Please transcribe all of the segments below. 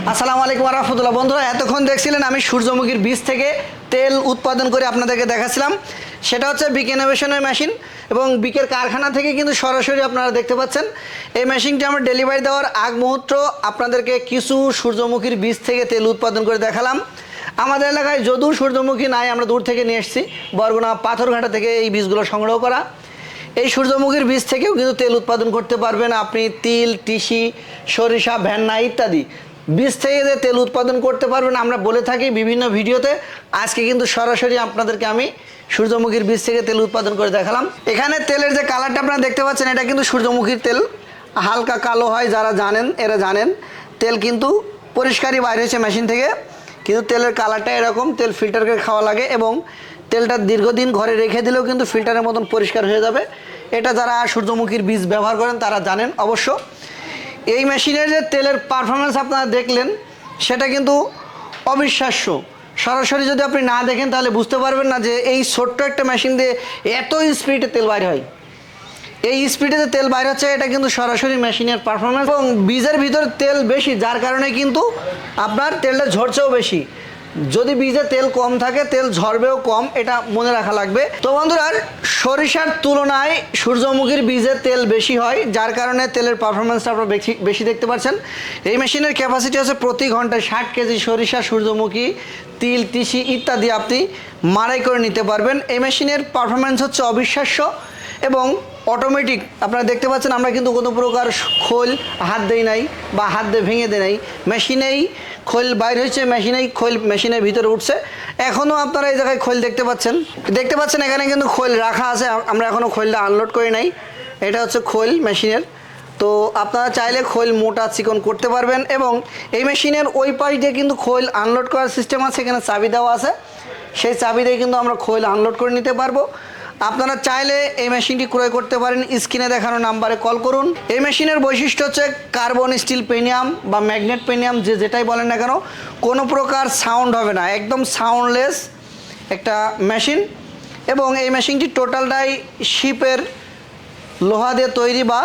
আসসালামু আলাইকুম ওয়া রাহমাতুল্লাহ। বন্ধুরা, এতক্ষণ দেখছিলেন আমি সূর্যমুখীর বীজ থেকে তেল উৎপাদন করে আপনাদেরকে দেখাচ্ছিলাম। সেটা হচ্ছে বিক ইনোভেশনের মেশিন এবং বিকের কারখানা থেকে কিন্তু সরাসরি আপনারা দেখতে পাচ্ছেন। এই মেশিনটি আমরা ডেলিভারি দেওয়ার আগ মুহূর্ত আপনাদেরকে কিছু সূর্যমুখীর বীজ থেকে তেল উৎপাদন করে দেখালাম। আমাদের এলাকায় যদিও সূর্যমুখী নাই, আমরা দূর থেকে নিয়ে এসেছি, বরগুনা পাথরঘাটা থেকে এই বীজগুলো সংগ্রহ করা। এই সূর্যমুখীর বীজ থেকেও কিন্তু তেল উৎপাদন করতে পারবেন আপনি। তিল, তিসি, সরিষা, ভেন্না ইত্যাদি বীজ থেকে যে তেল উৎপাদন করতে পারবেন আমরা বলে থাকি বিভিন্ন ভিডিওতে। আজকে কিন্তু সরাসরি আপনাদেরকে আমি সূর্যমুখীর বীজ থেকে তেল উৎপাদন করে দেখালাম। এখানে তেলের যে কালারটা আপনারা দেখতে পাচ্ছেন, এটা কিন্তু সূর্যমুখীর তেল। হালকা কালো হয়, যারা জানেন এরা জানেন। তেল কিন্তু পরিষ্কারই বাইরে হয়েছে মেশিন থেকে, কিন্তু তেলের কালারটা এরকম। তেল ফিল্টার করে খাওয়া লাগে এবং তেলটা দীর্ঘদিন ঘরে রেখে দিলেও কিন্তু ফিল্টারের মতন পরিষ্কার হয়ে যাবে। এটা যারা সূর্যমুখীর বীজ ব্যবহার করেন তারা জানেন অবশ্য। এই মেশিনের যে তেলের পারফরমেন্স আপনারা দেখলেন, সেটা কিন্তু অবিশ্বাস্য। সরাসরি যদি আপনি না দেখেন তাহলে বুঝতে পারবেন না যে এই ছোট্ট একটা মেশিন দিয়ে এত স্পিডে তেল বাইর হয়। এই স্পিডে যে তেল বাইর হচ্ছে, এটা কিন্তু সরাসরি মেশিনের পারফরমেন্স। এবং বীজের ভিতরে তেল বেশি, যার কারণে কিন্তু আপনার তেলটা ঝরছেও বেশি। যদি বীজে তেল কম থাকে, তেল ঝরবেও কম, এটা মনে রাখা লাগবে। তো বন্ধুরা, সরিষার তুলনায় সূর্যমুখীর বীজের তেল বেশি হয়, যার কারণে তেলের পারফরমেন্সটা আপনারা বেশি দেখতে পাচ্ছেন। এই মেশিনের ক্যাপাসিটি হচ্ছে প্রতি ঘন্টায় 60 কেজি সরিষা, সূর্যমুখী, তিল, তিসি ইত্যাদি আপনি মাড়াই করে নিতে পারবেন। এই মেশিনের পারফরমেন্স হচ্ছে অবিশ্বাস্য এবং অটোমেটিক। আপনারা দেখতে পাচ্ছেন আমরা কিন্তু কোনো প্রকার খোল হাত দেই নাই বা হাত দিয়ে ভেঙে দেয় নাই। মেশিনেই খোল বাইর হয়েছে, মেশিনেই খোল মেশিনের ভিতরে উঠছে। এখনও আপনারা এই জায়গায় খোল দেখতে পাচ্ছেন। এখানে কিন্তু খোল রাখা আছে, আমরা এখনও খোলটা আনলোড করি নাই। এটা হচ্ছে খোল মেশিনের। তো আপনারা চাইলে খোল মোটা চিকন করতে পারবেন। এবং এই মেশিনের ওই পাশ দিয়ে কিন্তু খোল আনলোড করার সিস্টেম আছে, এখানে চাবি দেওয়া আছে। সেই চাবি দিয়ে কিন্তু আমরা খোল আনলোড করে নিতে পারবো। আপনারা চাইলে এই মেশিনটি ক্রয় করতে পারেন, স্ক্রিনে দেখানো নাম্বারে কল করুন। এই মেশিনের বৈশিষ্ট্য হচ্ছে কার্বন স্টিল পেনিয়াম বা ম্যাগনেট পেনিয়াম, যেটাই বলেন না কেন, কোনো প্রকার সাউন্ড হবে না, একদম সাউন্ডলেস একটা মেশিন। এবং এই মেশিনটি টোটালটাই শিপের লোহা দিয়ে তৈরি বা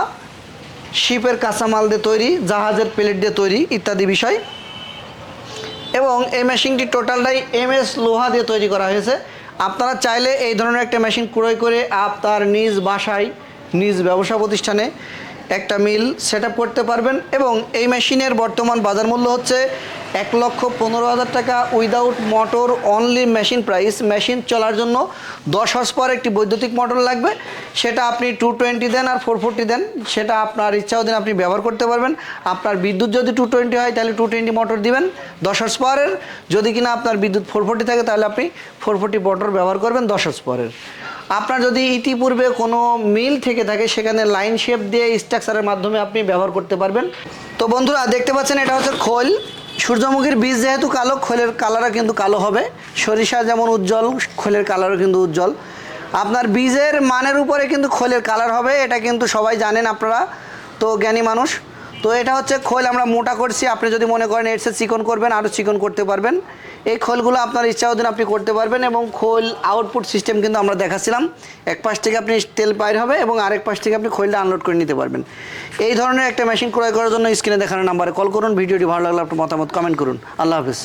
শিপের কাঁচামাল দিয়ে তৈরি, জাহাজের প্লেট দিয়ে তৈরি ইত্যাদি বিষয়। এবং এই মেশিনটি টোটালটাই MS লোহা দিয়ে তৈরি করা হয়েছে। আপনারা চাইলে এই ধরনের একটা মেশিন ক্রয় করে আপনার নিজ বাসায়, নিজ ব্যবসা প্রতিষ্ঠানে একটা মিল সেট আপ করতে পারবেন। এবং এই মেশিনের বর্তমান বাজার মূল্য হচ্ছে 1,15,000 টাকা without motor only machine price. Machine চলার জন্য 10 হর্স পাওয়ার একটি বৈদ্যুতিক মোটর লাগবে। সেটা আপনি 220 দেন আর 440 দেন, সেটা আপনার ইচ্ছা দিন আপনি ব্যবহার করতে পারবেন। আপনার বিদ্যুৎ যদি 220 হয় তাহলে 220 মোটর দিবেন 10 হর্স পাওয়ারের। যদি কিনা আপনার বিদ্যুৎ 440 থাকে তাহলে আপনি 440 মোটর ব্যবহার করবেন 10 হর্স পাওয়ারের। আপনার যদি ইতিপূর্বে কোনো মিল থেকে থাকে, সেখানে লাইন শেপ দিয়ে স্ট্রাকচারের মাধ্যমে আপনি ব্যবহার করতে পারবেন। তো বন্ধুরা, দেখতে পাচ্ছেন এটা হচ্ছে খোল। সূর্যমুখীর বীজ যেহেতু কালো, খোলের কালারও কিন্তু কালো হবে। সরিষা যেমন উজ্জ্বল, খোলের কালারও কিন্তু উজ্জ্বল। আপনার বীজের মানের উপরে কিন্তু খোলের কালার হবে, এটা কিন্তু সবাই জানেন, আপনারা তো জ্ঞানী মানুষ। তো এটা হচ্ছে খোল আমরা মোটা করছি। আপনি যদি মনে করেন এর চেয়ে চিকন করবেন, আরও চিকন করতে পারবেন। এই খোলগুলো আপনার ইচ্ছা দিন আপনি করতে পারবেন। এবং খোল আউটপুট সিস্টেম কিন্তু আমরা দেখাচ্ছিলাম, এক পাশ থেকে আপনি তেল বাইর হবে এবং আরেক পাশ থেকে আপনি খোলটা আনলোড করে নিতে পারবেন। এই ধরনের একটা মেশিন ক্রয় করার জন্য স্ক্রিনে দেখানো নাম্বারে কল করুন। ভিডিওটি ভালো লাগলে আপনার মতামত কমেন্ট করুন। আল্লাহ হাফেজ।